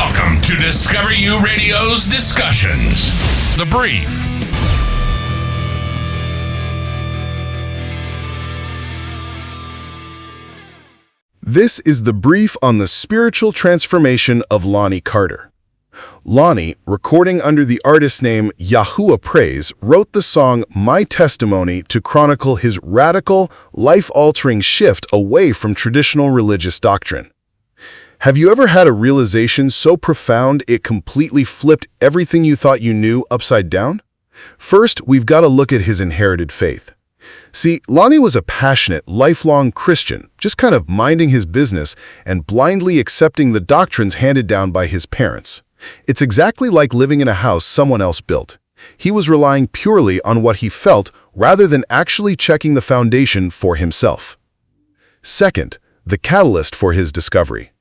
Welcome to discoverYOU Radio's Discussions. The Brief. This is the brief on the spiritual transformation of Lonnie Carter. Lonnie, recording under the artist name Yahuwah Praise, wrote the song My Testimony to chronicle his radical, life-altering shift away from traditional religious doctrine. Have you ever had a realization so profound it completely flipped everything you thought you knew upside down? First, we've got to look at his inherited faith. See, Lonnie was a passionate, lifelong Christian, just kind of minding his business and blindly accepting the doctrines handed down by his parents. It's exactly like living in a house someone else built. He was relying purely on what he felt rather than actually checking the foundation for himself. Second, the catalyst for his discovery.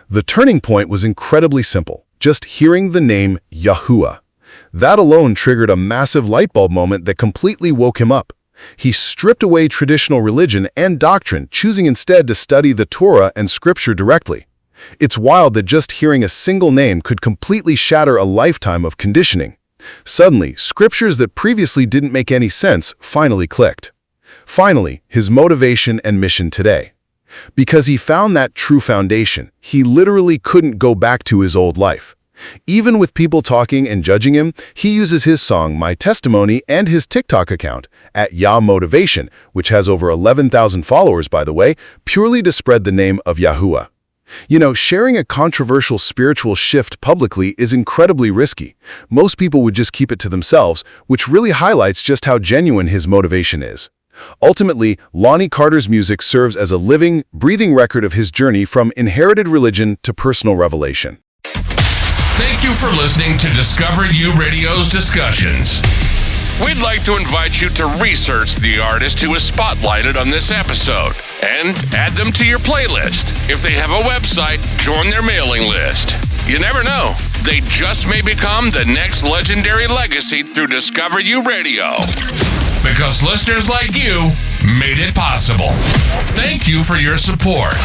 The turning point was incredibly simple, just hearing the name Yahuwah. That alone triggered a massive light bulb moment that completely woke him up. He stripped away traditional religion and doctrine, choosing instead to study the Torah and scripture directly. It's wild that just hearing a single name could completely shatter a lifetime of conditioning. Suddenly, scriptures that previously didn't make any sense finally clicked. Finally, his motivation and mission today. Because he found that true foundation, he literally couldn't go back to his old life. Even with people talking and judging him, he uses his song My Testimony and his TikTok account, @YahMotivation, which has over 11,000 followers by the way, purely to spread the name of Yahuwah. You know, sharing a controversial spiritual shift publicly is incredibly risky. Most people would just keep it to themselves, which really highlights just how genuine his motivation is. Ultimately, Lonnie Carter's music serves as a living, breathing record of his journey from inherited religion to personal revelation. Thank you for listening to discoverYOU Radio's Discussions. We'd like to invite you to research the artist who was spotlighted on this episode and add them to your playlist. If they have a website, join their mailing list. You never know. They just may become the next legendary legacy through discoverYOU Radio. Because listeners like you made it possible. Thank you for your support.